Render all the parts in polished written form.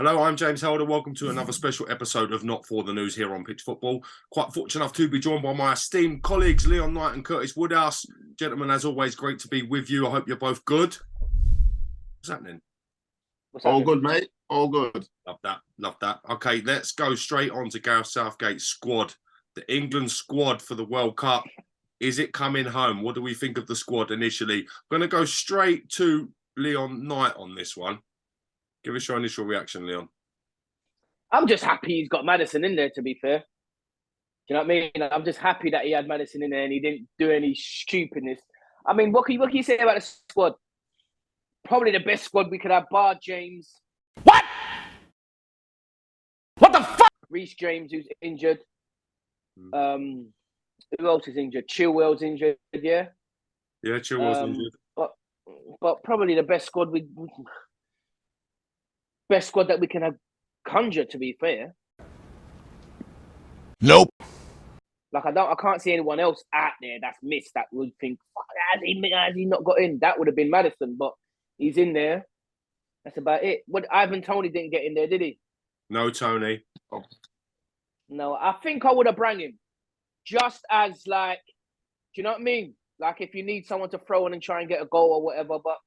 Hello, I'm James Helder. Welcome to another special episode of Not For The News here on Pitch Football. Quite fortunate enough to be joined by my esteemed colleagues, Leon Knight and Curtis Woodhouse. Gentlemen, as always, great to be with you. I hope you're both good. What's happening? All good, mate. All good. Love that. Okay, let's go straight on to Gareth Southgate's squad. The England squad for the World Cup. Is it coming home? What do we think of the squad initially? I'm going to go straight to Leon Knight on this one. Give us your initial reaction, Leon. I'm just happy he's got Maddison in there, to be fair. Do you know what I mean? I'm just happy that he had Maddison in there and he didn't do any stupidness. I mean, what can you say about the squad? Probably the best squad we could have, bar James. What? What the fuck? Reece James, who's injured. Who else is injured? Chilwell's injured, yeah? Yeah, Chilwell's injured. But probably the best squad that we can have conjure, to be fair. Nope. Like I can't see anyone else out there that's missed that would think, fuck, has he not got in? That would have been Maddison, but he's in there. That's about it. What, Ivan Toney didn't get in there, did he? No, Tony. Oh. No, I think I would have brought him. Just as like, do you know what I mean? Like if you need someone to throw in and try and get a goal or whatever, but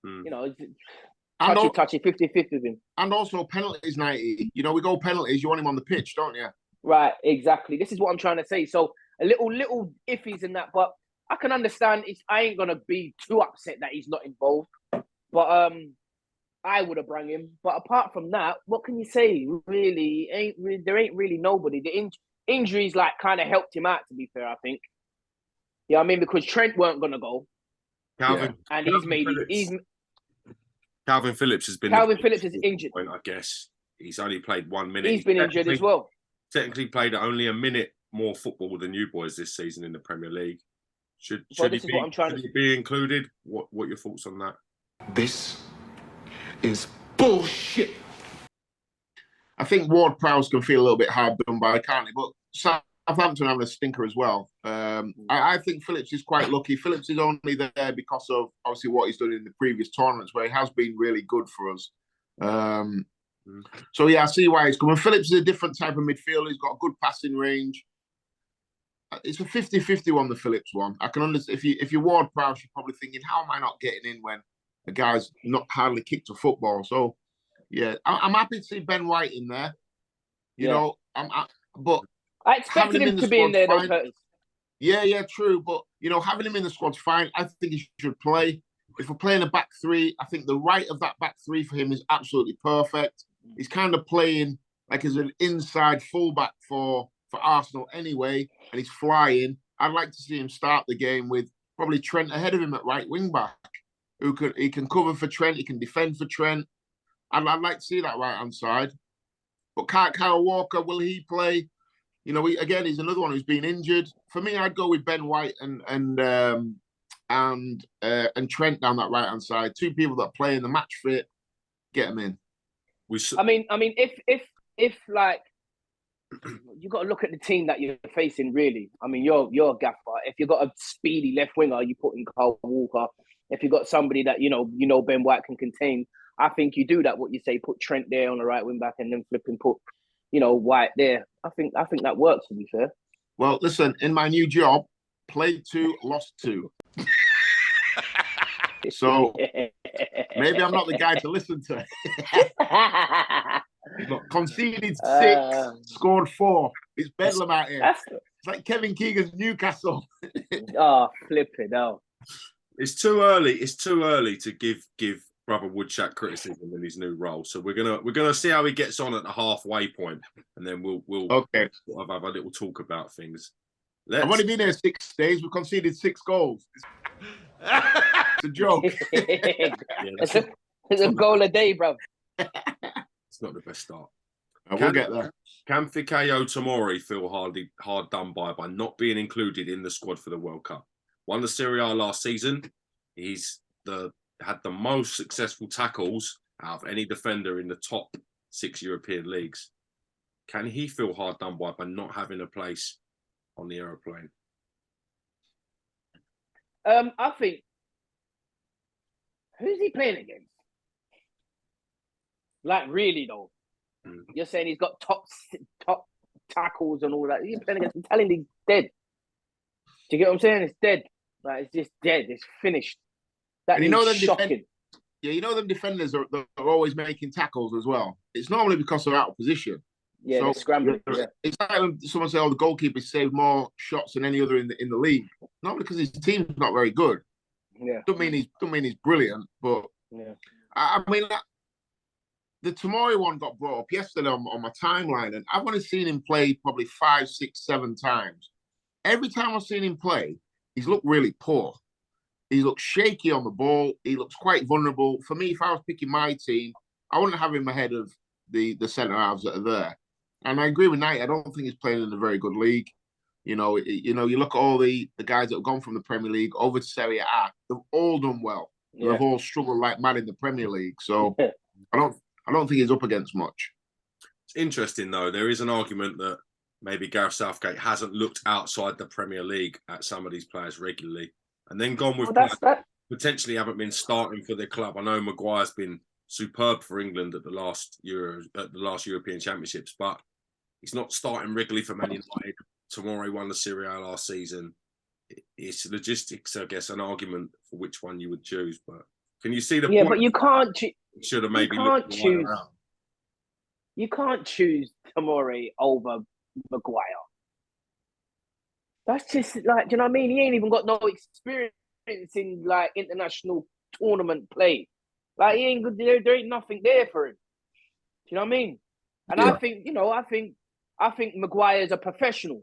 you know, touchy, 50-50 with him. And also penalties, 90. You know, we go penalties, you want him on the pitch, don't you? Right, exactly. This is what I'm trying to say. So a little iffies in that, but I can understand. I ain't gonna be too upset that he's not involved. But I would have brought him. But apart from that, what can you say? Really, there ain't really nobody. The injuries like kind of helped him out. To be fair, I think. Yeah, I mean because Trent weren't gonna go. Calvin Phillips has been. Calvin Phillips is injured. I guess he's only played 1 minute. He's been injured as well. Technically played only a minute more football than you boys this season in the Premier League. Should he be included? What are your thoughts on that? This is bullshit. I think Ward-Prowse can feel a little bit hard done by, can't he? But Southampton having a stinker as well. I think Phillips is quite lucky. Phillips is only there because of obviously what he's done in the previous tournaments where he has been really good for us. So yeah, I see why he's coming. Phillips is a different type of midfielder. He's got good passing range. It's a 50-50 one, the Phillips one. I can understand if you're Ward-Prowse, you're probably thinking, how am I not getting in when a guy's not hardly kicked a football? So yeah, I'm happy to see Ben White in there. You know, but I expected him to be in there, though, Curtis. Yeah, true. But, you know, having him in the squad's fine. I think he should play. If we're playing a back three, I think the right of that back three for him is absolutely perfect. He's kind of playing like as an inside fullback for Arsenal anyway, and he's flying. I'd like to see him start the game with probably Trent ahead of him at right wing back. He can cover for Trent, he can defend for Trent. I'd like to see that right hand side. But Kyle Walker, will he play? You know, he's another one who's been injured. For me, I'd go with Ben White and Trent down that right hand side. Two people that play in the match fit, get them in. I mean, if like you got to look at the team that you're facing. Really, I mean, you're a gaffer. If you've got a speedy left winger, you put in Kyle Walker. If you've got somebody that you know Ben White can contain, I think you do that. What you say, put Trent there on the right wing back, and then flip and put White there. I think that works, to be fair. Well, listen, in my new job, played 2, lost 2. So maybe I'm not the guy to listen to. Conceded 6, scored 4. It's bedlam out here. It's like Kevin Keegan's Newcastle. Flip it out. It's too early. It's too early to give Brother Woodchuck criticism in his new role. So we're gonna see how he gets on at the halfway point, and then we'll have a little talk about things. I've only been here 6 days. We've conceded 6 goals. It's a joke. It's a goal a day, bro. It's not the best start. We'll get there. Can Fikayo Tomori feel hard done by not being included in the squad for the World Cup? Won the Serie A last season. He's had the most successful tackles out of any defender in the top 6 European leagues. Can he feel hard done by not having a place on the aeroplane? I think. Who's he playing against? Like, really, though. You're saying he's got top tackles and all that. He's playing against Italian league, dead. Do you get what I'm saying? It's dead. Like, it's just dead. It's finished. That is shocking. You know them defenders are always making tackles as well. It's normally because they're out of position. Yeah, so, they're scrambling. Yeah. It's like when someone say, "Oh, the goalkeeper saved more shots than any other in the league." Not because his team's not very good. Yeah, don't mean he's brilliant, but yeah. I mean the Tomori one got brought up yesterday on my timeline, and I've only seen him play probably 5, 6, 7 times. Every time I've seen him play, he's looked really poor. He looks shaky on the ball. He looks quite vulnerable. For me, if I was picking my team, I wouldn't have him ahead of the centre halves that are there. And I agree with Knight. I don't think he's playing in a very good league. You look at all the guys that have gone from the Premier League over to Serie A. They've all done well. Yeah. They've all struggled like mad in the Premier League. So I don't think he's up against much. It's interesting though. There is an argument that maybe Gareth Southgate hasn't looked outside the Premier League at some of these players regularly, and then gone with players that potentially haven't been starting for their club. I know Maguire's been superb for England at the last European Championships, but he's not starting regularly for Man United. Tomori won the Serie A last season. It's logistics, I guess, an argument for which one you would choose. But can you see the point? Yeah, but you can't. Should have maybe choose. You can't choose Tomori over Maguire. That's just like, do you know what I mean? He ain't even got no experience in like international tournament play. Like he ain't good. There ain't nothing there for him. Do you know what I mean? And yeah. I think Maguire's a professional.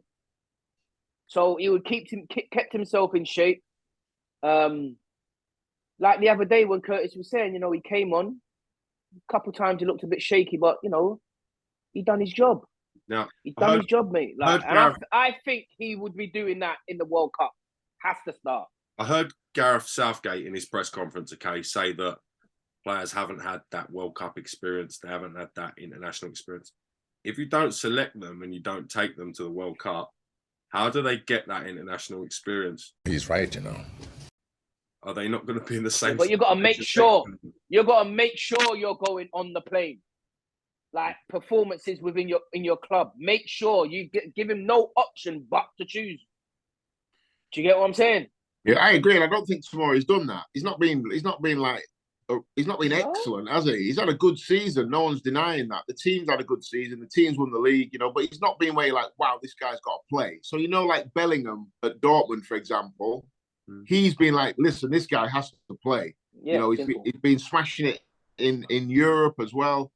So he would kept himself in shape. Like the other day when Curtis was saying, he came on a couple of times. He looked a bit shaky, but he done his job. Now he done his job, mate. Like, and I think he would be doing that in the World Cup. Has to start. I heard Gareth Southgate in his press conference, say that players haven't had that World Cup experience. They haven't had that international experience. If you don't select them and you don't take them to the World Cup, how do they get that international experience? He's right, Are they not going to be in the same? Yeah, but you got to make sure. You got to make sure you're going on the plane. Like performances within your club. Make sure you give him no option but to choose. Do you get what I'm saying? Yeah, I agree. And I don't think Tomori's done that. He's not been excellent, has he? He's had a good season. No one's denying that. The team's had a good season. The team's won the league, but he's not been where you're like, wow, this guy's got to play. So, like Bellingham at Dortmund, for example, he's been like, listen, this guy has to play. Yeah, he's been smashing it in Europe as well.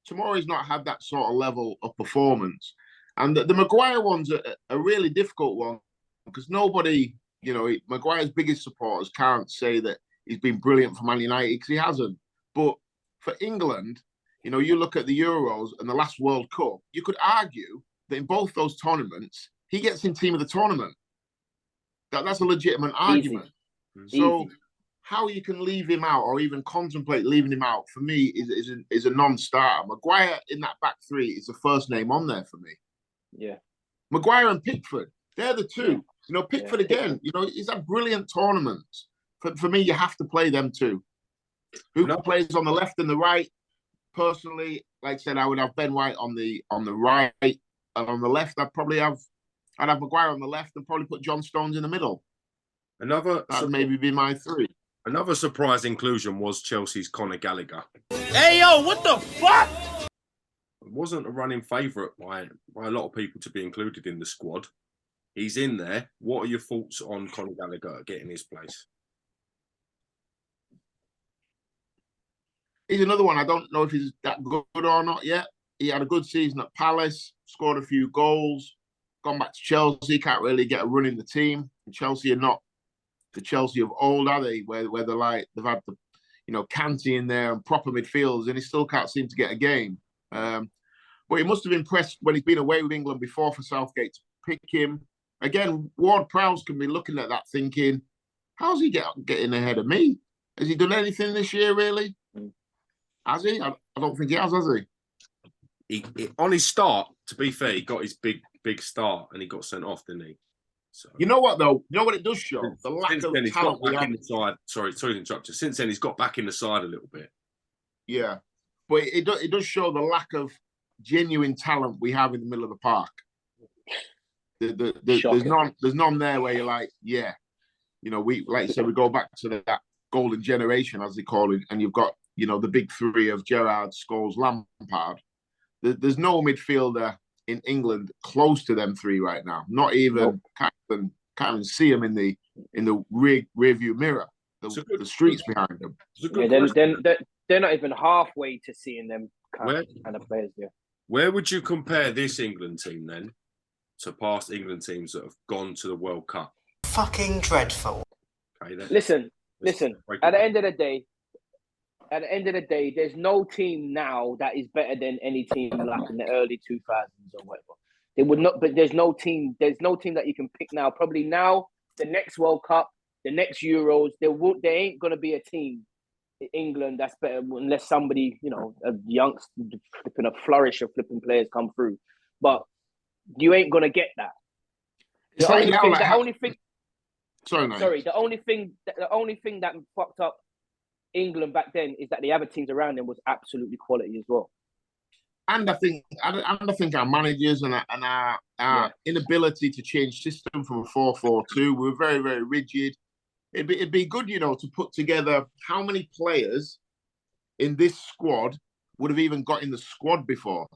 Tomori's not had that sort of level of performance. And the Maguire one's a really difficult one because nobody, Maguire's biggest supporters can't say that he's been brilliant for Man United because he hasn't. But for England, you look at the Euros and the last World Cup, you could argue that in both those tournaments, he gets in team of the tournament. That's a legitimate argument. So how you can leave him out or even contemplate leaving him out, for me, is a non-starter. Maguire in that back three is the first name on there for me. Yeah. Maguire and Pickford, they're the two. Pickford again, he's had brilliant tournaments. For me, you have to play them two. Who plays on the left and the right? Personally, like I said, I would have Ben White on the right, and on the left, I'd have Maguire on the left and probably put John Stones in the middle. That'd maybe be my three. Another surprise inclusion was Chelsea's Conor Gallagher. Hey yo, what the fuck? It wasn't a running favourite by a lot of people to be included in the squad. He's in there. What are your thoughts on Conor Gallagher getting his place? He's another one. I don't know if he's that good or not yet. He had a good season at Palace, scored a few goals, gone back to Chelsea, can't really get a run in the team. And Chelsea are not the Chelsea of old, are they? Where they're like, they've had the, Kanté in there and proper midfielders, and he still can't seem to get a game. But he must have impressed when he's been away with England before for Southgate to pick him. Again, Ward-Prowse can be looking at that thinking, how's he getting ahead of me? Has he done anything this year, really? Has he? I don't think he has he? On his start, to be fair, he got his big start and he got sent off, didn't he? So, you know what, though? You know what it does show? The lack of talent we have. Sorry to interrupt you. Since then, he's got back in the side a little bit. Yeah. but it does show the lack of genuine talent we have in the middle of the park. There's none there where you're like, yeah, you know, we like you said, we go back to that golden generation as they call it, and you've got, you know, the big three of Gerrard, Scholes, Lampard. There's no midfielder in England close to them three right now. Not even can't even see them in the rear view mirror. The streets behind them. Yeah, they're not even halfway to seeing them kind of players there. Where would you compare this England team then to past England teams that have gone to the World Cup? Fucking dreadful. Okay, listen. At the end of the day, there's no team now that is better than any team like in the early 2000s or whatever. They would not, but there's no team that you can pick now. Probably now, the next World Cup, the next Euros, there ain't gonna be a team in England that's better unless somebody, you know, a youngster flipping a flourish of flipping players come through. But you ain't gonna get that. The only thing that fucked up England back then is that the other teams around them was absolutely quality as well. And I think our managers and our inability to change system from a 4-4-2, we're very, very rigid. It'd be good, you know, to put together how many players in this squad would have even got in the squad before.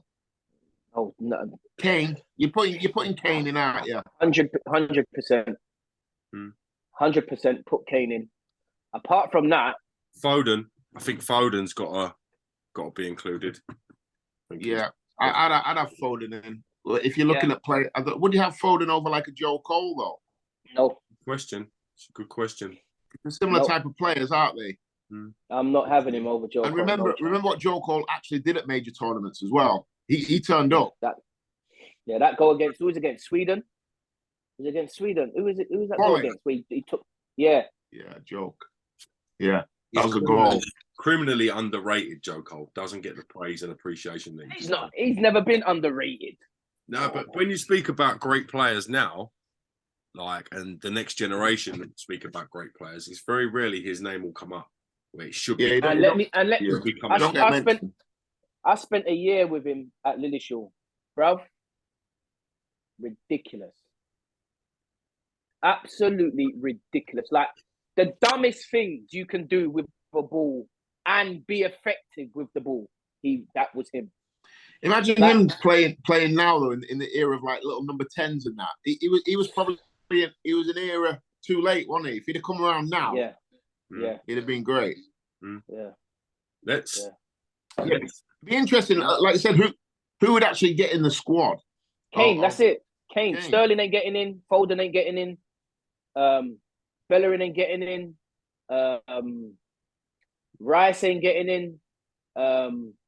Oh no, Kane, you're putting Kane in, aren't you? 100%. 100% put Kane in. Apart from that, Foden. I think Foden's got to be included. Yeah, I'd have Foden in. If you're looking at play, would you have Foden over like a Joe Cole though? No. Question. It's a good question. They're similar type of players, aren't they? I'm not having him over Joe. And remember what Joe Cole actually did at major tournaments as well. He turned up. That goal against who was against Sweden? It was against Sweden. Who was that goal against? He took. Yeah, joke. Yeah, that was a goal. Criminally underrated. Joe Cole doesn't get the praise and appreciation that he's not. He's never been underrated. No, but when you speak about great players now, and the next generation speak about great players, it's very rarely his name will come up where it should be. I spent a year with him at Lillishall, bruv. Ridiculous. Absolutely ridiculous. Like the dumbest things you can do with a ball and be effective with the ball. That was him. Imagine him playing now though in the era of like little number 10s and that. He was probably an era too late, wasn't he? If he'd have come around now, he'd have been great. Yeah. Be interesting. Like I said, who would actually get in the squad? Kane. That's it. Kane. Sterling ain't getting in. Foden ain't getting in. Bellerin ain't getting in. Rice ain't getting in.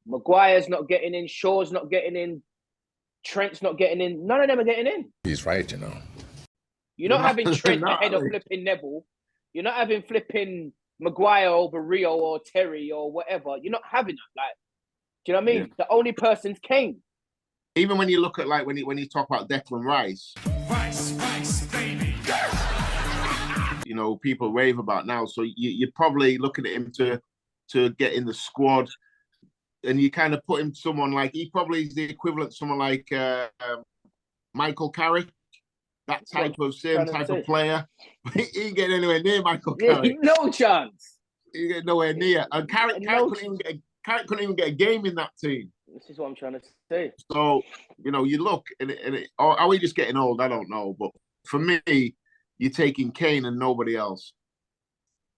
Maguire's not getting in. Shaw's not getting in. Trent's not getting in. None of them are getting in. He's right, you know. You're not having Trent ahead of flipping Neville. You're not having flipping Maguire over Rio or Terry or whatever. You're not having that. Like, do you know what I mean? The only person's Kane. Even when you look at like when you talk about Declan Rice, baby. You know, people rave about now. So you're probably looking at him to get in the squad, and you kind of put him someone like he probably is the equivalent to someone like Michael Carrick, that type of player. He ain't getting anywhere near Michael Carrick. No chance. He get nowhere near. And Carrick couldn't even get a game in that team. This is what I'm trying to say. So, you know, you look and are we just getting old? I don't know. But for me, you're taking Kane and nobody else.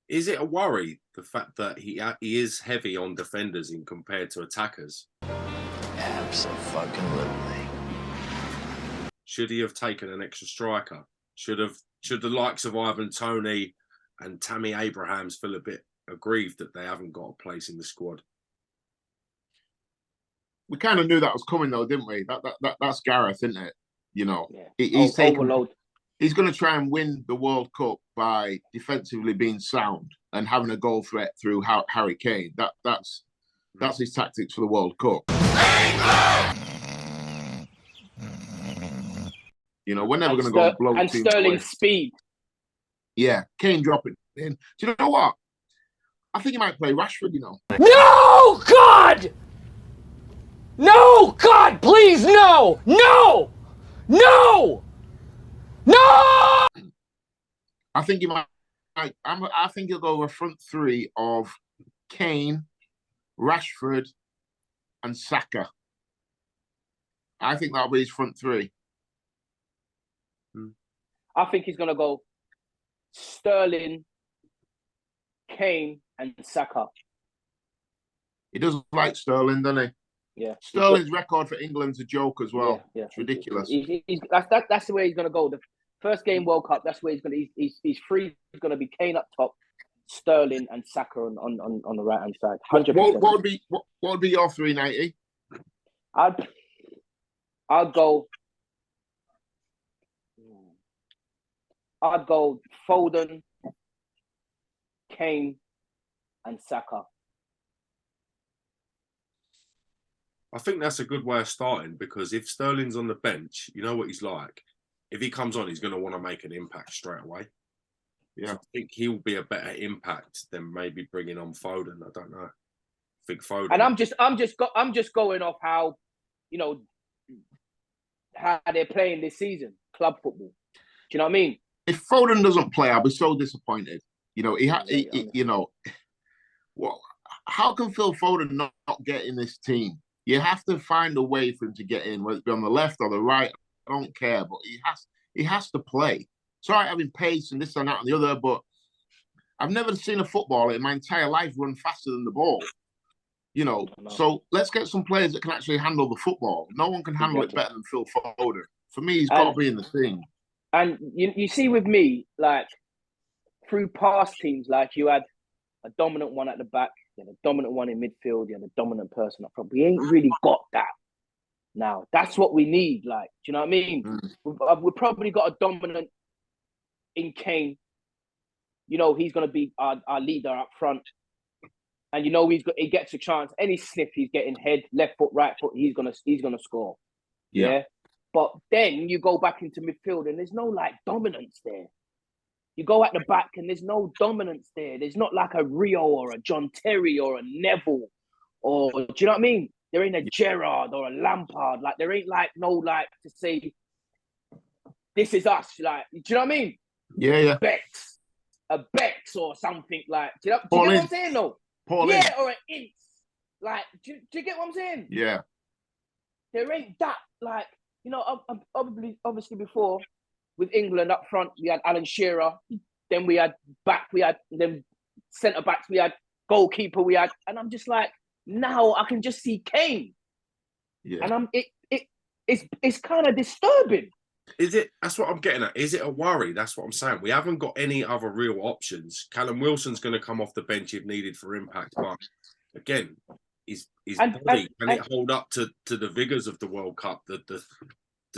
Is it a worry, the fact that he is heavy on defenders in compared to attackers? Absolutely. Should he have taken an extra striker? Should the likes of Ivan Toney and Tammy Abrahams feel a bit aggrieved that they haven't got a place in the squad? We kind of knew that was coming, though, didn't we? That's Gareth, isn't it? You know, he's going to try and win the World Cup by defensively being sound and having a goal threat through Harry Kane. That's his tactics for the World Cup. You know, we're never going to go blow and Sterling's speed. Yeah, Kane dropping in. Do you know what? I think he might play Rashford. You know. No, God. No! God, please, no! No! No! No! I think he might. I think he'll go with a front three of Kane, Rashford, and Saka. I think that'll be his front three. I think he's gonna go Sterling, Kane, and Saka. He does like Sterling, doesn't he? Yeah. Sterling's record for England's a joke as well. Yeah. It's ridiculous. That's the way he's gonna go. The first game World Cup. That's where he's gonna. He's free. He's gonna be Kane up top, Sterling and Saka on the right hand side. 100%. What would be your 390? I'd go Foden, Kane, and Saka. I think that's a good way of starting because if Sterling's on the bench, you know what he's like. If he comes on, he's going to want to make an impact straight away. Yeah, so I think he'll be a better impact than maybe bringing on Foden. I don't know. I think Foden. And I'm just going off how, how they're playing this season, club football. Do you know what I mean? If Foden doesn't play, I'll be so disappointed. Well, how can Phil Foden not get in this team? You have to find a way for him to get in, whether it be on the left or the right. I don't care, but he has to play. It's all right having pace and this and that and the other, but I've never seen a footballer in my entire life run faster than the ball. So let's get some players that can actually handle the football. No one can handle it better than Phil Foden. For me, he's got to be in the team. And you see with me, like, through past teams, like you had a dominant one at the back, you had a dominant one in midfield, you had a dominant person up front. We ain't really got that now. That's what we need, like, do you know what I mean? We've probably got a dominant in Kane. He's going to be our leader up front. And he gets a chance. Any sniff, he's getting head, left foot, right foot, he's gonna score. Yeah. But then you go back into midfield and there's no like dominance there. You go at the back and there's no dominance there. There's not like a Rio or a John Terry or a Neville or do you know what I mean? There ain't a Gerrard or a Lampard. Like there ain't like no like to say this is us. Like do you know what I mean? Yeah. A Bex or something like. Do you get what I'm saying though? Yeah, or an Ince. Like, do you get what I'm saying? Yeah. There ain't that, like, obviously before, with England up front, we had Alan Shearer, then we had then centre-backs, we had goalkeeper, and I'm just like, now I can just see Kane. Yeah. And it's kind of disturbing. Is it? That's what I'm getting at. Is it a worry? That's what I'm saying. We haven't got any other real options. Callum Wilson's going to come off the bench if needed for impact, but again, his body can it hold up to the vigors of the World Cup? The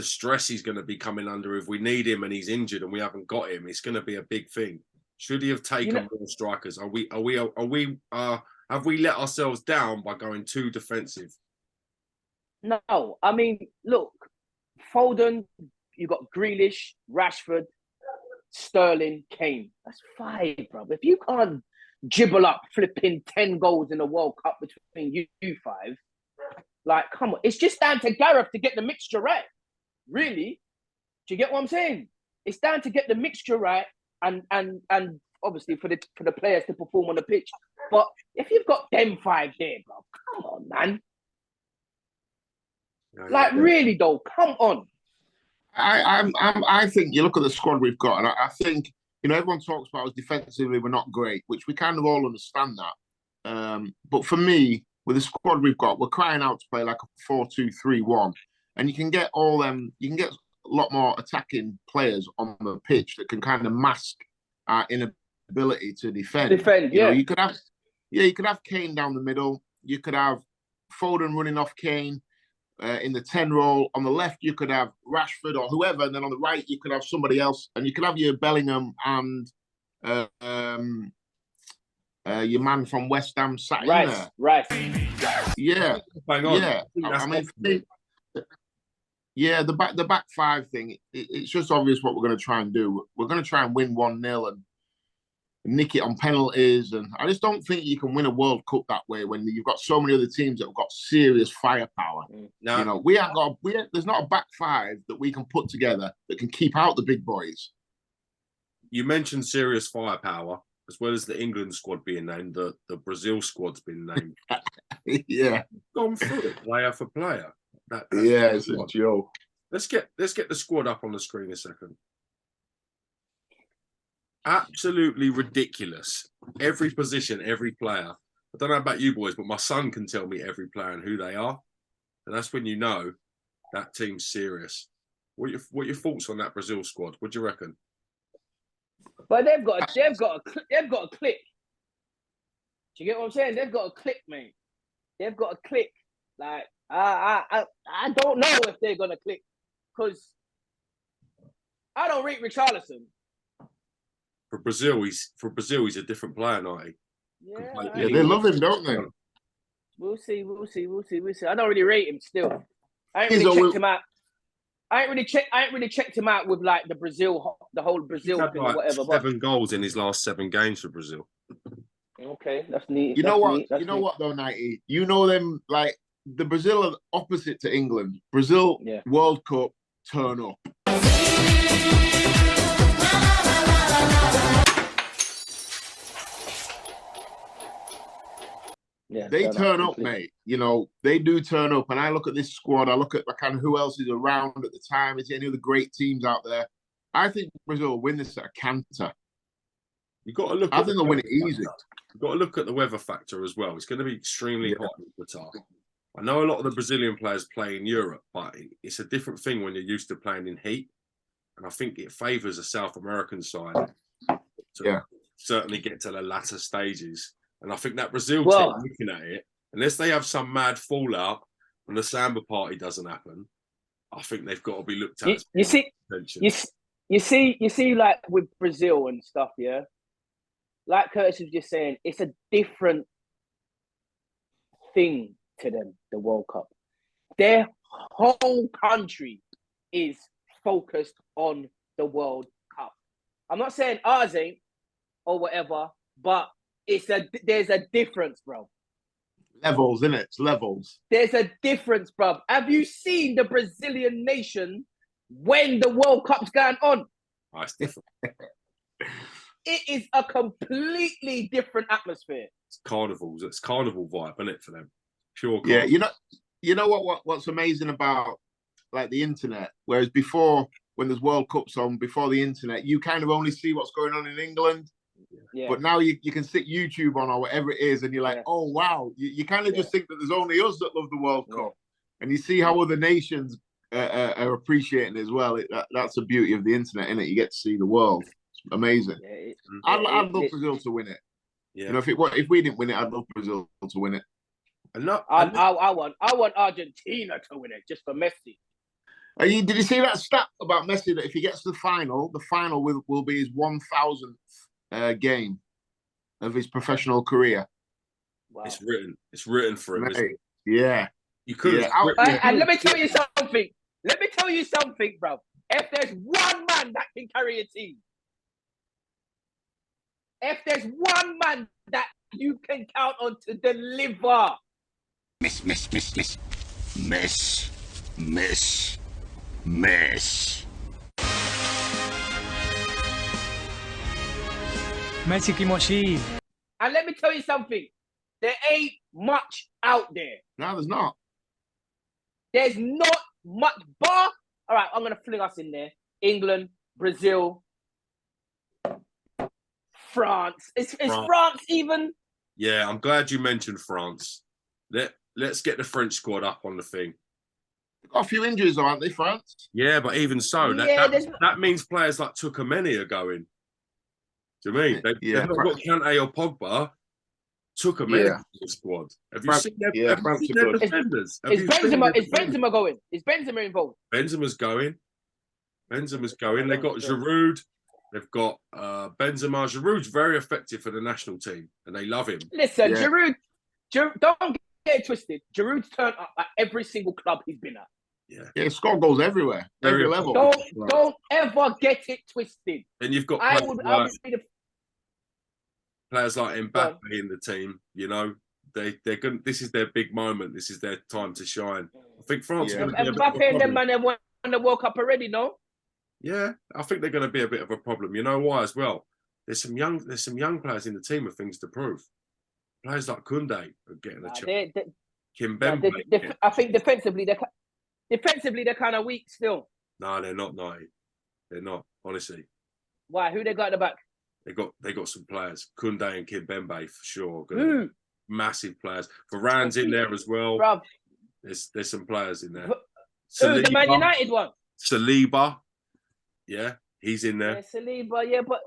stress he's going to be coming under if we need him and he's injured and we haven't got him. It's going to be a big thing. Should he have taken more strikers? Have we let ourselves down by going too defensive? No, I mean, look, Foden. You got Grealish, Rashford, Sterling, Kane. That's 5, bro. If you can't jibble up flipping 10 goals in the World Cup between you 5, like, come on. It's just down to Gareth to get the mixture right. Really? Do you get what I'm saying? It's down to get the mixture right and obviously for the players to perform on the pitch. But if you've got them 5 there, bro, come on, man. Like, really, though, come on. I think you look at the squad we've got, and I think everyone talks about us defensively we're not great, which we kind of all understand that. But for me, with the squad we've got, we're crying out to play like a 4-2-3-1, and you can get all them. You can get a lot more attacking players on the pitch that can kind of mask our inability to defend. You could have Kane down the middle. You could have Foden running off Kane. In the 10 role. On the left, you could have Rashford or whoever, and then on the right, you could have somebody else, and you could have your Bellingham and your man from West Ham sat in there. Right. Yeah. Yeah. I mean, the back 5 thing, it's just obvious what we're going to try and do. We're going to try and win 1-0, nick it on penalties, and I just don't think you can win a World Cup that way when you've got so many other teams that have got serious firepower. No. You know, there's not a back five that we can put together that can keep out the big boys. You mentioned serious firepower, as well as the England squad being named. The Brazil squad's been named. Yeah, Gone through it player for player. It's a joke. Let's get the squad up on the screen a second. Absolutely ridiculous. Every position, every player. I don't know about you boys, but my son can tell me every player and who they are, and that's when you know that team's serious. What are your thoughts on that Brazil squad? What do you reckon? But they've got a click. Do you get what I'm saying? They've got a click, mate. They've got a click. Like I don't know if they're gonna click, because I don't rate Richarlison. For Brazil, he's a different player, not he? Yeah, they love him, don't they? We'll see. I don't really rate him still. I ain't really checked him out. I ain't really checked him out with like the whole Brazil He's had, thing like, or whatever. 7 goals in his last 7 games for Brazil. Okay, that's neat. You know what? You know what though, 90. You know them, like the Brazil are opposite to England. Brazil World Cup turn up. Yeah, they turn up, mate. You know, they do turn up. And I look at this squad, I look at kind of who else is around at the time. Is there any other great teams out there? I think Brazil will win this at a canter. You've got to look. I think they'll win it easy. You've got to look at the weather factor as well. It's going to be extremely hot in Qatar. I know a lot of the Brazilian players play in Europe, but it's a different thing when you're used to playing in heat. And I think it favours a South American side to certainly get to the latter stages. And I think that Brazil team, looking at it, unless they have some mad fallout and the Samba party doesn't happen, I think they've got to be looked at. You see, like with Brazil and stuff, yeah. Like Curtis was just saying, it's a different thing to them. The World Cup, their whole country is focused on the World Cup. I'm not saying ours ain't or whatever, but there's a difference, bro. Levels, innit? It's levels. There's a difference, bro. Have you seen the Brazilian nation when the World Cup's going on? Oh, it's different. It is a completely different atmosphere. It's carnivals. It's carnival vibe, isn't it, for them? Pure carnival. Yeah, you know what's amazing about like the internet? Whereas before, when there's World Cups on, before the internet, you kind of only see what's going on in England. Yeah. But now you can stick YouTube on or whatever it is, and you're like, oh wow, you kind of just think that there's only us that love the World Cup, and you see how other nations are appreciating it as well. That's the beauty of the internet, isn't it? You get to see the world. It's amazing. I'd love Brazil to win it. Yeah. You know, if we didn't win it, I'd love Brazil to win it. I want Argentina to win it just for Messi. Did you see that stat about Messi that if he gets to the final will be his 1,000th game of his professional career? Wow. It's written for him. Mate, yeah. You could. Yeah. And let me tell you something, bro. If there's one man that can carry a team, if there's one man that you can count on to deliver, Miss. Messi Kimoshi. And let me tell you something. There ain't much out there. No, there's not. There's not much bar. All right, I'm going to fling us in there. England, Brazil, France. Is France even? Yeah, I'm glad you mentioned France. Let's get the French squad up on the thing. They've got a few injuries, aren't they, France? Yeah, but even so, that means players like Tukameni are going. Do you mean? They've not got Kante or Pogba. Tukameni in the squad. Have you seen their defenders? Is Benzema going? Is Benzema involved? Benzema's going. They've got Giroud. They've got Benzema. Giroud's very effective for the national team, and they love him. Listen, Giroud, don't get it twisted. Giroud's turned up at every single club he's been at. Yeah, score goals everywhere, every level. Don't ever get it twisted. Then you've got Players like Go Mbappe on. in the team, you know, they're going. This is their big moment. This is their time to shine. I think France Yeah. are going to be a bit of a Mbappe and them problem. man, they won the World Cup already, no? Yeah, I think they're going to be a bit of a problem. You know why as well? There's some young players in the team with things to prove. Players like Koundé are getting a Nah, chance. Kim nah, Bembe. I think defensively they're kind of weak still. No, they're not. No, they're not. Honestly, Why? Who they got at the back? they got some players. Koundé and Kim Bembe for sure. Who? Massive players. Varane's in there as well. Bruv. There's some players in there. Who? The Man United one? Saliba. Yeah, he's in Yeah, there. Saliba. Yeah, but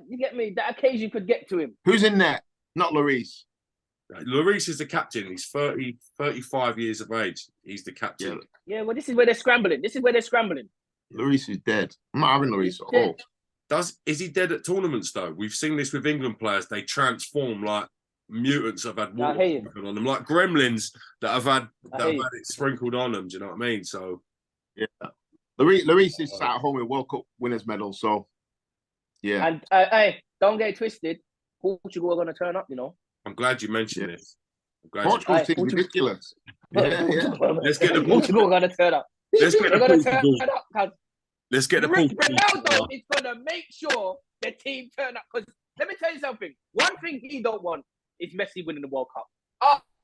you get me. That occasion could get to him. Who's in there? Not Lloris. Lloris is the captain. He's 35 years of age. He's the captain. Yeah, well, this is where they're scrambling. Lloris is dead. I'm not having Lloris at all. Is he dead at tournaments though? We've seen this with England players. They transform like mutants have had water sprinkled on them, like gremlins that have had it sprinkled on them. Do you know what I mean? So yeah, Lloris is sat at home with World Cup winners medal. So yeah, and hey, don't get it twisted. Portugal are going to turn up. You know. I'm glad you mentioned this. Portugal's team is ridiculous. Yeah. Let's get the Portugal going to turn up. Let's get the Portugal. Let's get the Ronaldo is going to make sure the team turn up. Because let me tell you something. One thing he don't want is Messi winning the World Cup.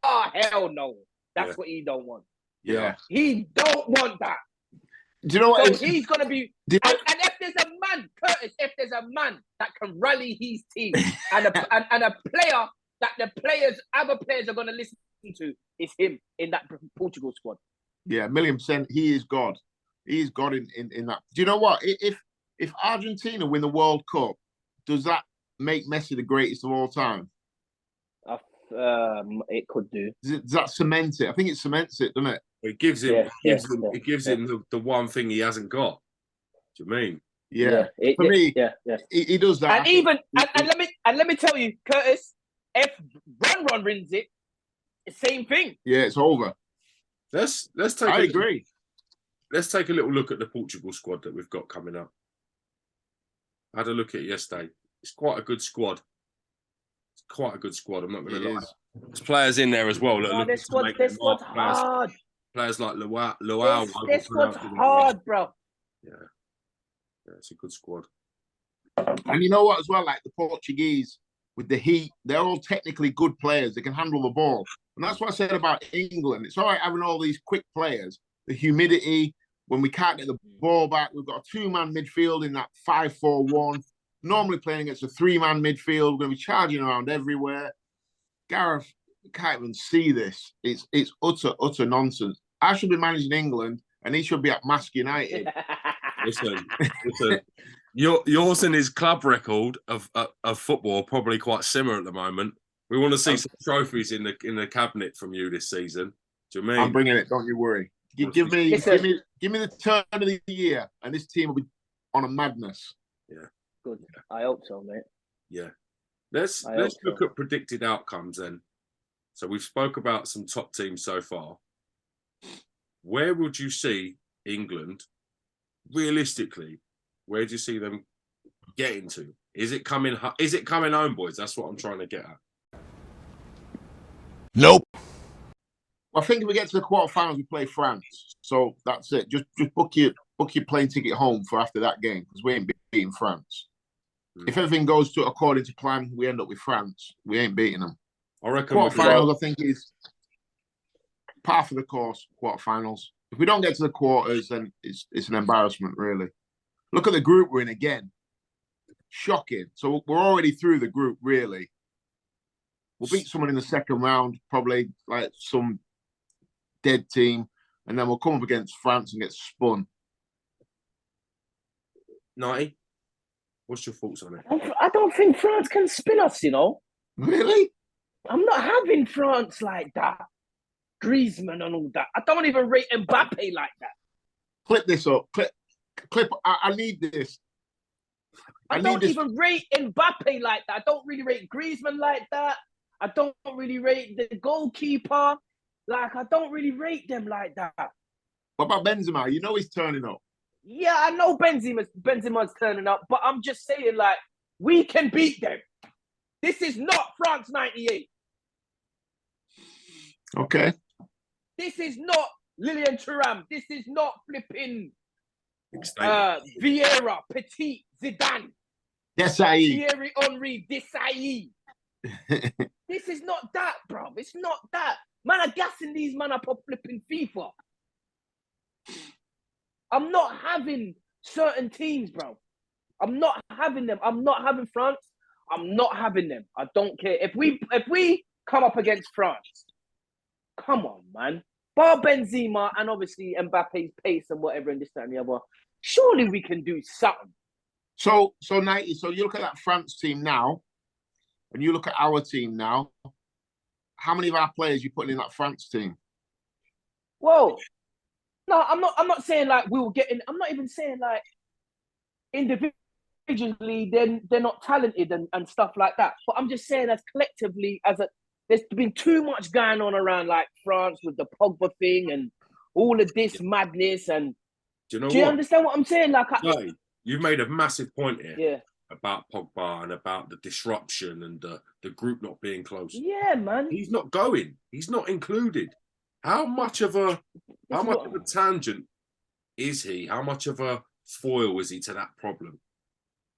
Oh hell no. That's what he don't want. Yeah. He don't want that. Do you know what? So he's going to be... And if there's a man, Curtis, if there's a man that can rally his team and a player that other players are going to listen to, is him in that Portugal squad. Yeah, 1,000,000%. He is God. He is God in that. Do you know what? If Argentina win the World Cup, does that make Messi the greatest of all time? It could do. Does that cement it? I think it cements it, doesn't it? It gives him. It gives him the one thing he hasn't got. Do you mean? Yeah. For me, he does that. And let me tell you, Curtis, if Ron wins it, same thing. Yeah, it's over. Let's take. I agree. Let's take a little look at the Portugal squad that we've got coming up. I had a look at it yesterday. It's quite a good squad. I'm not going to lie. There's players in there as well. Their squad's hard. Players like Luau. Their squad's hard, bro. Yeah, it's a good squad. And you know what, as well, like the Portuguese with the heat, they're all technically good players. They can handle the ball. And that's what I said about England. It's all right having all these quick players, the humidity, when we can't get the ball back, we've got a two-man midfield in that 5-4-1. Normally playing against a three-man midfield, we're going to be charging around everywhere. Gareth can't even see this. It's utter nonsense. I should be managing England, and he should be at Mask United. Listen. Yours and his club record of football are probably quite similar at the moment. We want to see some trophies in the cabinet from you this season. Do you mean? I'm bringing it. Don't you worry. Give me the turn of the year, and this team will be on a madness. Yeah. Good. I hope so, mate. Yeah. Let's look at predicted outcomes then. So we've spoke about some top teams so far. Where would you see England realistically? Where do you see them getting to? Is it coming home, boys? That's what I'm trying to get at. Nope. Well, I think if we get to the quarterfinals, we play France. So that's it. Just book your plane ticket home for after that game, because we ain't beating France. If everything goes according to plan, we end up with France. We ain't beating them. I reckon quarterfinals, I think, is par for the course. Quarterfinals. If we don't get to the quarters, then it's an embarrassment, really. Look at the group we're in again. Shocking. So we're already through the group, really. We'll beat someone in the second round, probably like some dead team, and then we'll come up against France and get spun. 90. What's your thoughts on it? I don't think France can spin us, you know. Really? I'm not having France like that. Griezmann and all that. I don't even rate Mbappe like that. Clip this up. Clip. I need this. I don't even rate Mbappe like that. I don't really rate Griezmann like that. I don't really rate the goalkeeper. Like, I don't really rate them like that. What about Benzema? You know he's turning up. Yeah, I know Benzema's turning up, but I'm just saying, like, we can beat them. This is not France 98. Okay. This is not Lilian Thuram. This is not flipping Extent. Vieira, Petit, Zidane, Desai. Thierry Henry, Desailly. This is not that, bro. It's not that. Man are gassing these man up on flipping FIFA. I'm not having certain teams, bro. I'm not having them. I'm not having France. I'm not having them. I don't care. If we come up against France, come on, man. Bar Benzema and obviously Mbappe's pace and whatever and this, that, and the other. Surely we can do something. So 90. So you look at that France team now, and you look at our team now. How many of our players you putting in that France team? Well, no, I'm not saying like we will get in. I'm not even saying like individually they're not talented and stuff like that. But I'm just saying as collectively there's been too much going on around like France with the Pogba thing and all of this madness. And Do you you understand what I'm saying? Like, you've made a massive point here. Yeah. About Pogba and about the disruption and the group not being close. Yeah, man. He's not going. He's not included. How much of a tangent is he? How much of a foil is he to that problem?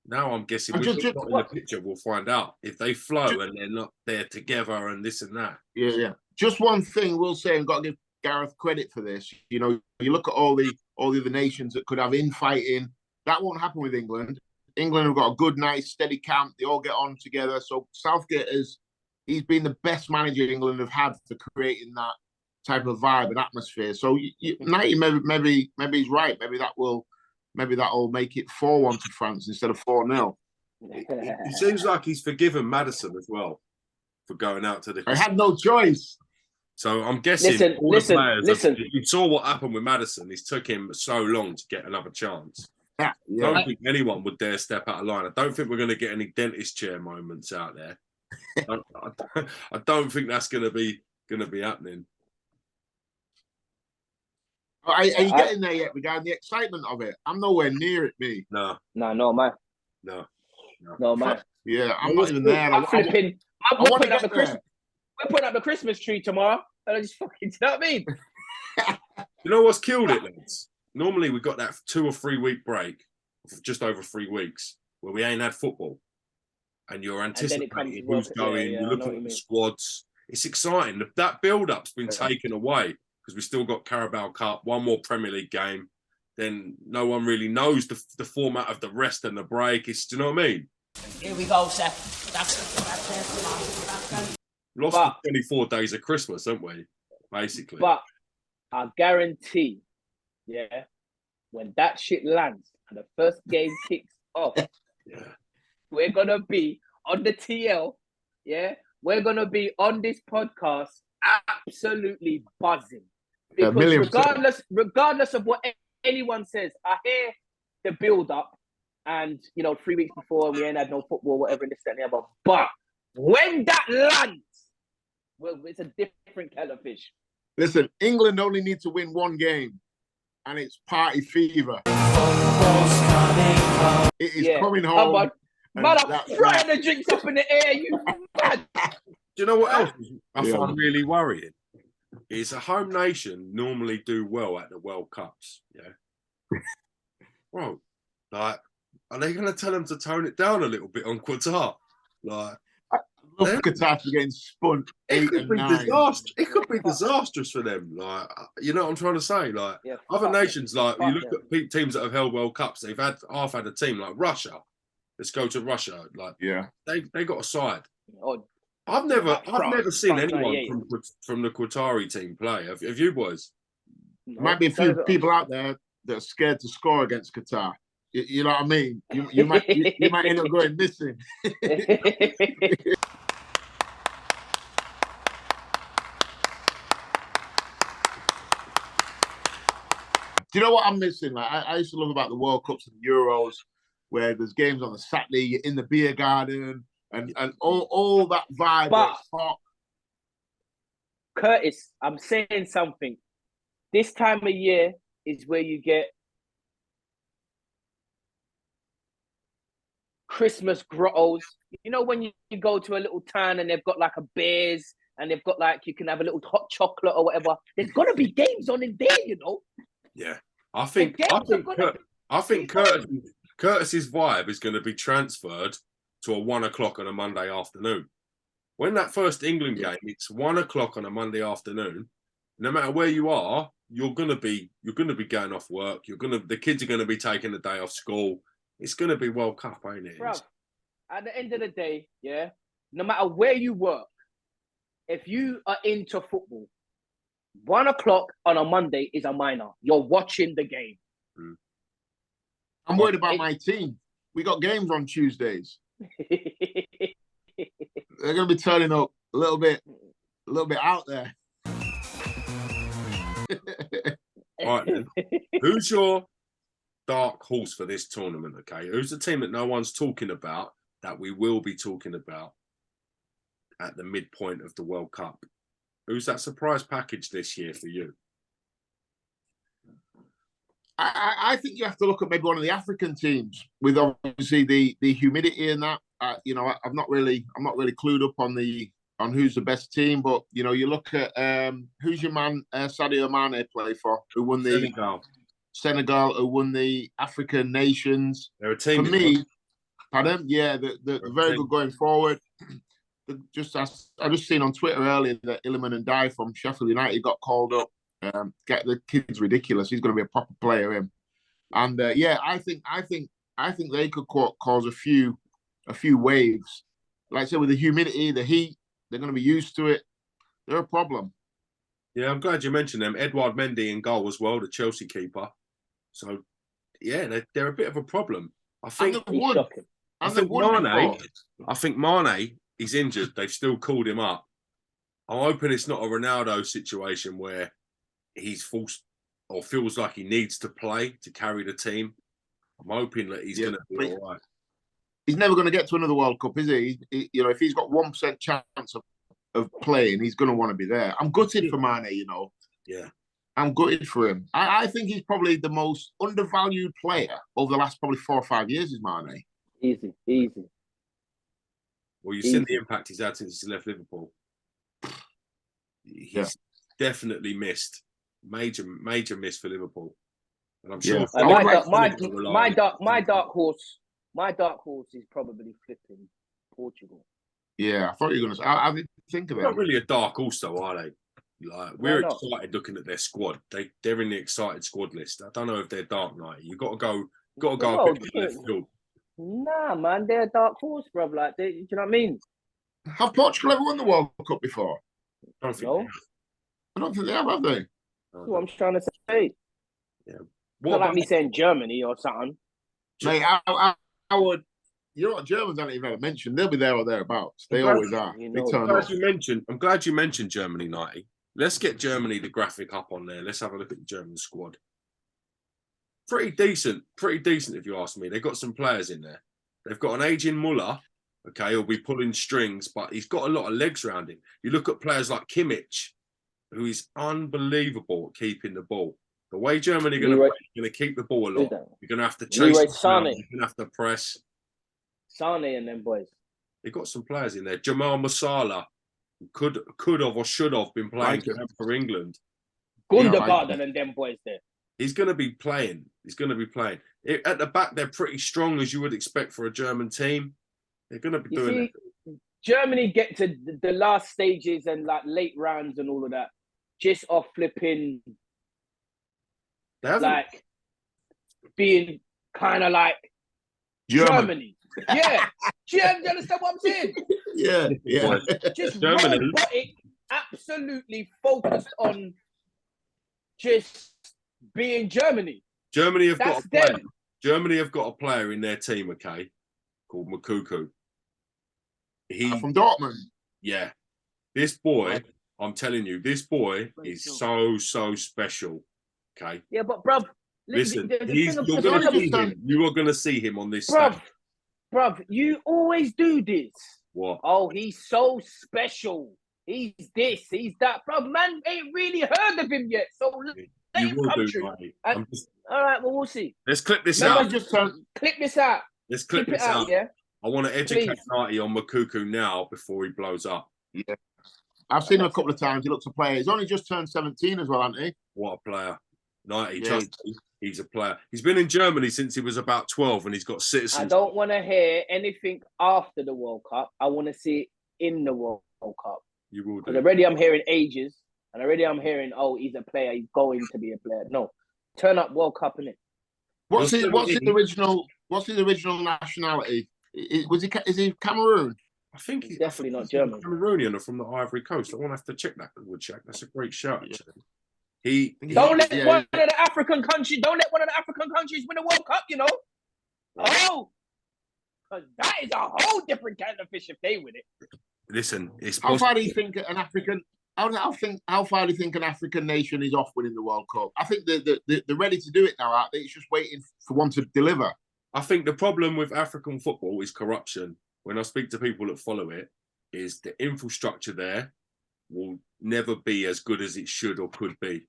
Now I'm guessing we're not in the picture. We'll find out if they flow and they're not there together and this and that. Yeah. Just one thing we'll say, and got to give Gareth credit for this. You know, you look at all the other nations that could have infighting. That won't happen with England. England have got a good, nice, steady camp. They all get on together. So Southgate he's been the best manager England have had for creating that type of vibe and atmosphere. So 90, maybe he's right. Maybe that'll make it 4-1 to France instead of 4-0. He seems like he's forgiven Maddison as well for going out to the. I had no choice. So I'm guessing all the players. You saw what happened with Maddison. It took him so long to get another chance. Yeah. I don't think anyone would dare step out of line. I don't think we're going to get any dentist chair moments out there. I don't think that's going to be happening. Are you getting there yet regarding the excitement of it? I'm nowhere near it, me. No, man. No, man. Yeah, I'm not even there. We're putting up the Christmas tree tomorrow. And I just fucking, you know what I mean? You know what's killed it, lads? Normally we got that 2 or 3 week break, just over 3 weeks, where we ain't had football. And you're anticipating who's going, you're looking at the squads. It's exciting. That build-up's been taken away because we still got Carabao Cup, one more Premier League game. Then no one really knows the format of the rest and the break. Do you know what I mean? Here we go, Seth. Lost the 24 days of Christmas, haven't we? Basically. But I guarantee, when that shit lands and the first game kicks off, we're going to be on the TL, we're going to be on this podcast absolutely buzzing. Because regardless of what anyone says, I hear the build-up and, 3 weeks before we ain't had no football, whatever, and this, that, and the other. But when that lands, well, it's a different kettle of fish. Listen, England only need to win one game, and it's party fever. It is coming home. Man, I'm frying the drinks up in the air, you mad. Do you know what else I find really worrying? Is a home nation normally do well at the World Cups, Bro, like, are they going to tell them to tone it down a little bit on Qatar? Like, Qatar for getting spun 8 and 9. It could be disastrous for them. Like, you know what I'm trying to say? Like, other nations, like, you look at teams that have held World Cups, they've had a team like Russia. Let's go to Russia. Like, they got a side. I've never seen anyone from the Qatari team play. Have you boys? There might be a few people out there that are scared to score against Qatar. You know what I mean? You might end up going missing. Do you know what I'm missing? Like I used to love about the World Cups and Euros, where there's games on the Saturday, you're in the beer garden, and all that vibe. But Curtis, I'm saying something. This time of year is where you get Christmas grottos. You know when you go to a little town and they've got like a beers and they've got like you can have a little hot chocolate or whatever. There's gonna be games on in there, you know. Yeah, I think Curtis's vibe is going to be transferred to a 1 o'clock on a Monday afternoon. When that first England game, it's 1 o'clock on a Monday afternoon. No matter where you are, you're gonna be going off work. The kids are gonna be taking the day off school. It's gonna be World Cup, ain't it? Bro, at the end of the day, yeah, no matter where you work, if you are into football, 1 o'clock on a Monday is a minor. You're watching the game. I'm worried about my team. We got games on Tuesdays. They're going to be turning up a little bit out there. All right, then. Who's your dark horse for this tournament, okay? Who's the team that no one's talking about that we will be talking about at the midpoint of the World Cup? Who's that surprise package this year for you? I think you have to look at maybe one of the African teams with obviously the humidity in that. I'm not really clued up on who's the best team, but you look at who's your man Sadio Mane play for, who won the Senegal, who won the African Nations. They're a team for me. Pardon? Yeah, they're very good going forward. I just seen on Twitter earlier that Iliman Ndiaye from Sheffield United got called up. Get the kid's ridiculous. He's going to be a proper player, him. And I think they could cause a few waves. Like I said, with the humidity, the heat, they're going to be used to it. They're a problem. Yeah, I'm glad you mentioned them. Edouard Mendy in goal as well, the Chelsea keeper. So, yeah, they're a bit of a problem. I think Mane, he's injured. They've still called him up. I'm hoping it's not a Ronaldo situation where he's forced or feels like he needs to play to carry the team. I'm hoping that he's going to be all right. He's never going to get to another World Cup, is he? If he's got 1% chance of playing, he's going to want to be there. I'm gutted for Mane, Yeah. I'm gutted for him. I think he's probably the most undervalued player over the last probably 4 or 5 years is Mane. Easy. Well, you've seen the impact he's had since he left Liverpool. He's definitely missed. Major miss for Liverpool. And I'm sure my dark horse is probably flipping Portugal. Yeah, I thought you were going to say. I didn't think of that. Not really a dark horse, though, are they? Like we're excited looking at their squad. They're in the excited squad list. I don't know if they're dark night. You got to go a bit left field. Nah, man, they're a dark horse, bro. Like, do you know what I mean? Have Portugal ever won the World Cup before? I don't think they have they? That's what I'm trying to say. Yeah. Not like me saying Germany or something. Mate, I would. You know what? Germans aren't even ever mentioned. They'll be there or thereabouts. They always are. I'm glad you mentioned Germany, Nighty. Let's get Germany, the graphic up on there. Let's have a look at the German squad. Pretty decent if you ask me. They've got some players in there. They've got an aging Muller, okay, he'll be pulling strings, but he's got a lot of legs around him. You look at players like Kimmich, who is unbelievable at keeping the ball. The way Germany are going to keep the ball a lot, you're going to have to chase them, you're going to have to press. Sane and them boys. They've got some players in there. Jamal Musiala could have or should have been playing for England. Gundogan and them boys there. He's going to be playing. At the back, they're pretty strong, as you would expect for a German team. They're going to be doing it. Germany get to the last stages and like late rounds and all of that just off flipping, like being kind of like Germany. Yeah. Do you understand what I'm saying? Yeah. Just robotic, absolutely focused on just being Germany. Germany have got a player in their team, okay, called Makuku. From Dortmund. Yeah. This boy, I'm telling you, this boy is so special. Okay. Yeah, but bruv, listen, you are gonna see him on this stage. Bruv, you always do this. What? Oh, he's so special. He's this, he's that. Bruv, man ain't really heard of him yet. So you will do, mate. All right, well, we'll see. Let's clip this out. Clip this out. Let's clip this out. Yeah. I want to educate Please. 90 on Makuku now before he blows up. Yeah. I've seen him a couple of times. He looks a player. He's only just turned 17 as well, hasn't he? What a player. 90, Yeah. trust me, he's a player. He's been in Germany since he was about 12 and he's got citizenship. I don't want to hear anything after the World Cup. I want to see it in the World Cup. You will Because do. already I'm hearing ages, and already I'm hearing, oh, he's a player. He's going to be a player. No, turn up World Cup, innit? What's his original nationality? Is he Cameroon? I think He's definitely not he's German. Cameroonian or from the Ivory Coast. I won't have to check that, Woodchuck. That's a great shout, Yeah. actually. He Don't let Yeah. one of the African countries. Don't let one of the African countries win a World Cup. You know. Oh, because that is a whole different kind of fish if they win it. listen. It's How far do you possible. think an African? How far do you think an African nation is off winning the World Cup? I think they're ready to do it now. Aren't they? It's just waiting for one to deliver. I think the problem with African football is corruption. When I speak to people that follow it, is the infrastructure there will never be as good as it should or could be.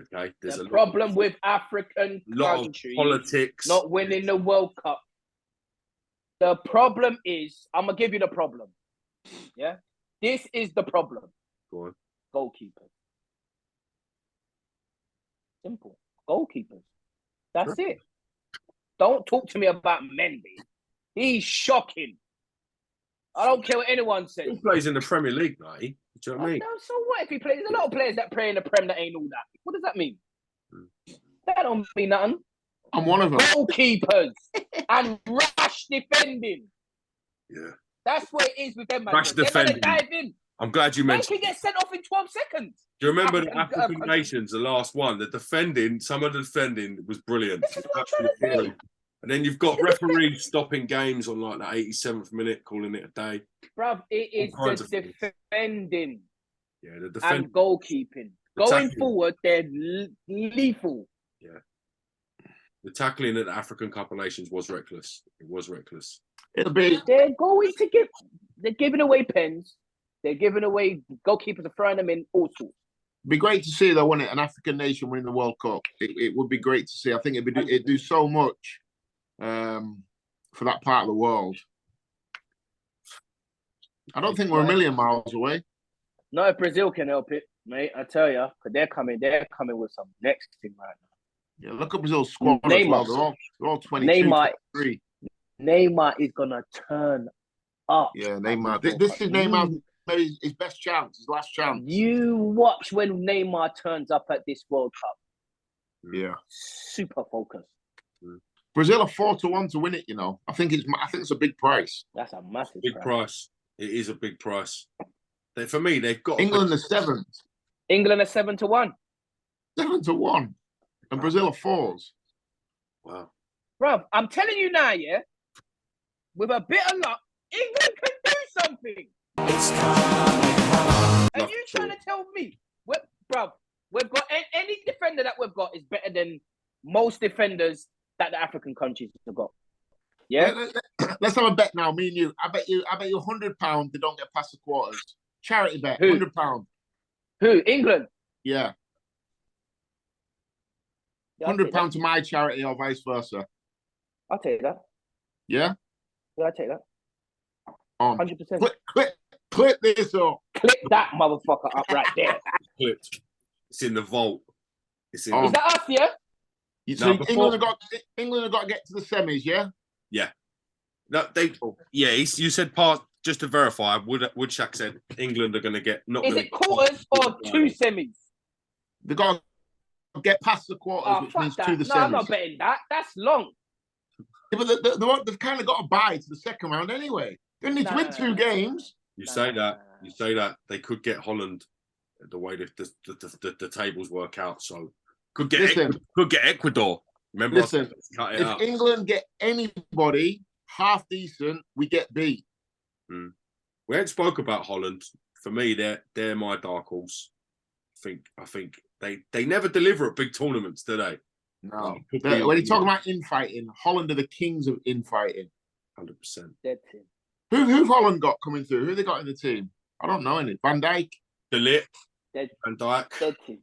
Okay, there's The a problem with African lot of countries politics. not winning the World Cup. The problem is, I'm gonna give you the problem. Yeah, this is the problem. Go on. Goalkeepers. Simple. Goalkeepers. That's it. Don't talk to me about Mendy. He's shocking. I don't care what anyone says. He plays in the Premier League, mate. Do you know what I mean? No, so what if he plays? There's a lot of players that play in the Prem that ain't all that. What does that mean? That don't mean nothing. I'm one of them. Goalkeepers and rash defending. Yeah. That's what it is with them, man. Rash They're gonna defending. dive in. I'm glad you Man mentioned. can get sent off in 12 seconds. Do you remember the African- African nations, the last one? The defending, some of the defending was brilliant. This is what I'm trying to say. Brilliant. And then you've got referees stopping games on like the 87th minute, calling it a day. Bruv, it is All kinds of the things. defending Yeah, the and defending. goalkeeping. Going Attacking. forward, they're lethal. The tackling at the African Cup of Nations was reckless. It was reckless. It'll be They're going to give. They're giving away pens. They're giving away goalkeepers are throwing them in all sorts. great to see though, wouldn't it? An African nation winning the World Cup. It would be great to see. I think it'd do so much for that part of the world. I don't think we're a million miles away. Not if Brazil can help it, mate. I tell you, because they're coming with some next thing right now. Yeah, look at Brazil's squad as Neymar. well. They're all 22, Neymar. 23. Neymar is gonna turn up. Yeah, Neymar. This is Neymar's maybe his best chance, his last chance. You watch when Neymar turns up at this World Cup. Yeah. Super focused. Brazil are 4-1 to win it. You know, I think it's a big price. That's a massive Big price. It is a big price. For me, they've got England are 7th, England are 7-1. 7-1, and Brazil are 4s. Wow. Bruv, I'm telling you now, yeah, with a bit of luck, England can do something. And you trying to tell me, bruv, we've got any defender that we've got is better than most defenders that the African countries have got. Yeah? Let's have a bet now, me and you. I bet you £100 they don't get past the quarters. Charity bet, Who? £100. Who? England? Yeah, Yeah, I'll take that. £100 to my charity or vice versa. I'll take that. Yeah, Yeah, I'll take that. on. 100%. Clip this up. Click that motherfucker up right there. Clipped. It's in the vault. It's in. Oh. Is that us, yeah? So before- England have got to get to the semis. Yeah. No, they. Yeah, you said part. Just to verify, Woodchuck said England are going to get. Not Is gonna it quarters or two semis? They got to get past the quarters, Oh, which fuck means that. to the No, semis. I'm not betting that. That's long. Yeah, but they've kind of got to buy to the second round anyway. They need to win 2 games. You say that. You say that they could get Holland the way the tables work out. So could get Ecuador. Remember, Listen, I said, cut it If out. England get anybody half decent, we get beat. We ain't spoke about Holland. For me, they're my dark horse. I think they never deliver at big tournaments, do they? No. Could be When you talk about infighting, Holland are the kings of infighting. 100%. Dead team. Who've Holland got coming through? Who they got in the team? I don't know any. Van Dijk. De Ligt, Dead, Van Dijk. dead team.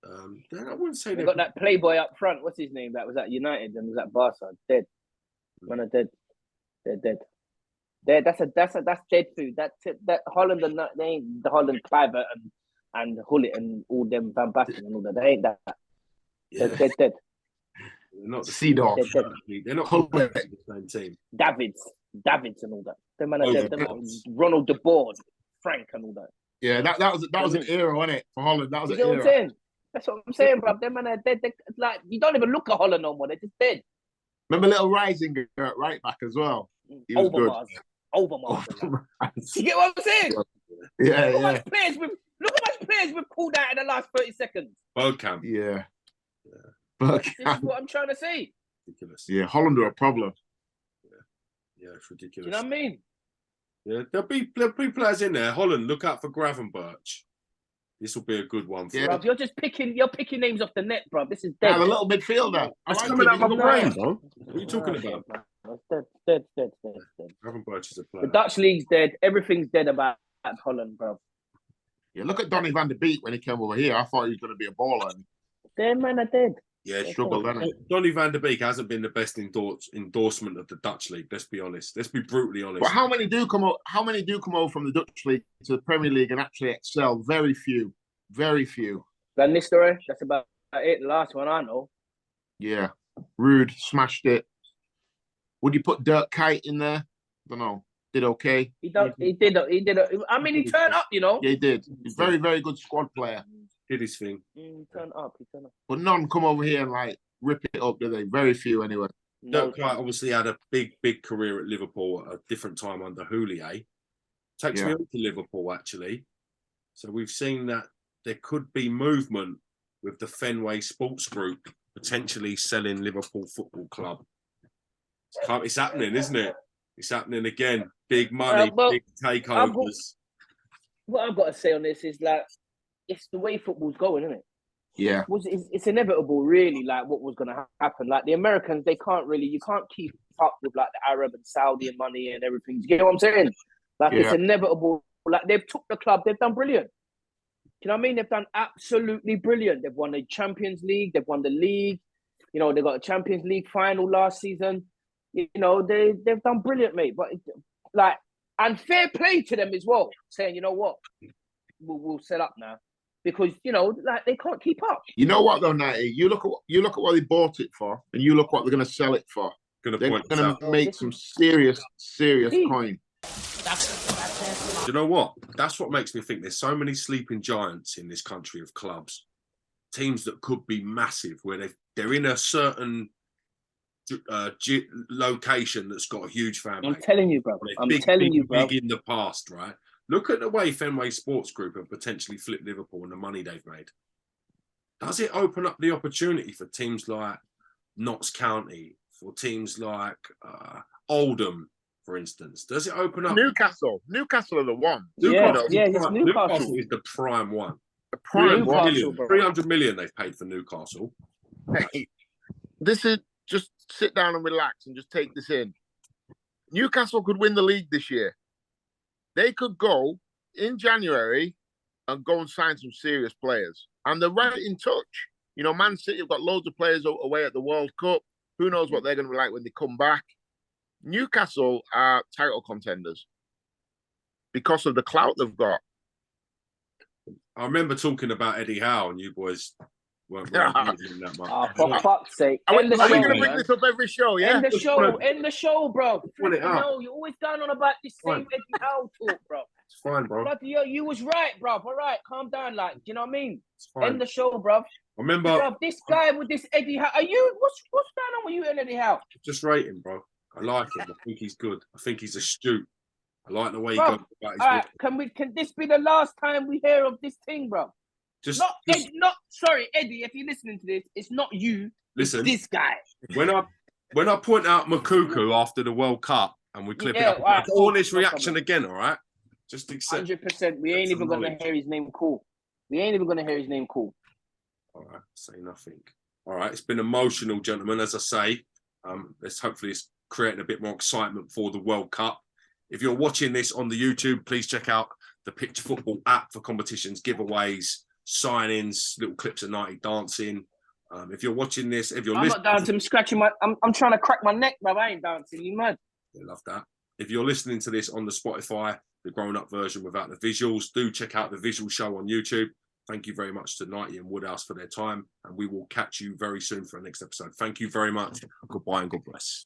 I wouldn't say We they're got that playboy up front. What's his name? That was at United and was at Barca. Dead. Man are dead. They're dead. That's dead food. That Holland and they ain't the Holland Kluivert and Hullet and all them Van Basten and all that. They ain't that. Yeah. They're dead. They're not the Seedorf. They're not Hullet. the same team. Davids and all that. Them man are Oh, dead. yeah. Ronald de Boer, Frank and all that. Yeah, that was an era, wasn't it, for Holland? That was You an know era. what I'm saying? That's what I'm saying, bro. Them man are dead. Like you don't even look at Holland no more. They're just dead. Remember little Rising at right back as well. He was good. Overmars. You get what I'm saying? Yeah, Look how yeah, much players we've pulled out in the last 30 seconds. Bergkamp. yeah. This is what I'm trying to say. Ridiculous. Yeah, Holland are a problem. Yeah, it's Do ridiculous. you know what I mean? Yeah, there'll be players in there. Holland, look out for Gravenberch. This will be a good one for Yeah. you. Bruv, you're picking names off the net, bro. This is Yeah, dead. the little midfielder. I That's like coming him. out my He's a brain, player. bro. What are you talking about? It's dead. Gravenberch is a The player. Dutch league's dead. Everything's dead about Holland, bro. Yeah, look at Donny van der Beek when he came over here. I thought he was going to be a baller. Them man are dead. Yeah, Struggled, hasn't he? Donny van der Beek hasn't been the best endorsement of the Dutch league. Let's be honest. Let's be brutally honest. But how many do come over? How many do come over from the Dutch league to the Premier League and actually excel? Very few. Very few. Van Nistelrooy, that's about it. The last one I know. Yeah. Rude smashed it. Would you put Dirk Kuyt in there? Don't know. Did okay. He did. I mean, he turned up, you know. Yeah, he did. He's a very, very good squad player. Did his thing. He turned up. But none come over here and like rip it up, do they? Very few anyway. No, Dirk Kuyt obviously had a big career at Liverpool at a different time under Houllier. Takes me on to Liverpool, actually. So we've seen that there could be movement with the Fenway Sports Group potentially selling Liverpool Football Club. It's happening, isn't it? It's happening again. Big money, big takeovers. What I've got to say on this is like, it's the way football's going, isn't it? Yeah. It's inevitable, really, like what was going to happen. Like the Americans, you can't keep up with like the Arab and Saudi and money and everything. Do you get what I'm saying? Like it's inevitable. Like they've took the club, they've done brilliant. Do you know what I mean? They've done absolutely brilliant. They've won the Champions League, they've won the league. You know, they got a Champions League final last season. You know, they've done brilliant, mate. But and fair play to them as well, saying, you know what, we'll set up now. Because, you know, like they can't keep up. You know what though, Natty? You look at what they bought it for, and you look what they're going to sell it for. They're going to make some serious coin. Do you know what? That's what makes me think there's so many sleeping giants in this country of clubs, teams that could be massive, where they're in a certain location that's got a huge fan base. I'm telling you, bro. Big in the past, right? Look at the way Fenway Sports Group have potentially flipped Liverpool and the money they've made. Does it open up the opportunity for teams like Notts County, for teams like Oldham, for instance? Does it open up? Newcastle are the one. Newcastle is the prime one. The prime one. 300 million they've paid for Newcastle. Hey, this is just sit down and relax and just take this in. Newcastle could win the league this year. They could go in January and go and sign some serious players. And they're right in touch. You know, Man City have got loads of players away at the World Cup. Who knows what they're going to be like when they come back. Newcastle are title contenders because of the clout they've got. I remember talking about Eddie Howe, and you boys weren't really using that much. Oh, for fuck's sake. Are we going to bring this up every show, yeah? End the show, bro. No, you're always going on about this same Eddie Howe talk, bro. It's fine, bro. You was right, bro. All right, calm down. Like, do you know what I mean? It's fine. End the show, bro. Remember, bro, this guy with this Eddie Howe. What's going on with you and Eddie Howe? Just rate him, bro. I like him. I think he's good. I think he's astute. I like the way he bro, goes about his right, can this be the last time we hear of this thing, bro? Sorry, Eddie, if you're listening to this, it's not you. Listen, it's this guy. When I point out Makuku after the World Cup and we clip it up, right, honest reaction again, all right? Just accept. 100%. We ain't even going to hear his name call. All right, say nothing. All right, it's been emotional, gentlemen. As I say, hopefully it's creating a bit more excitement for the World Cup. If you're watching this on the YouTube, please check out the Picture Football app for competitions, giveaways, sign-ins, little clips of Nighty dancing. If you're watching this, if you're listening, I'm not dancing. I'm scratching I'm trying to crack my neck, bro. I ain't dancing. You mad? Yeah, love that. If you're listening to this on the Spotify, the grown-up version without the visuals, do check out the visual show on YouTube. Thank you very much to Nighty and Woodhouse for their time, and we will catch you very soon for the next episode. Thank you very much. Goodbye and God bless.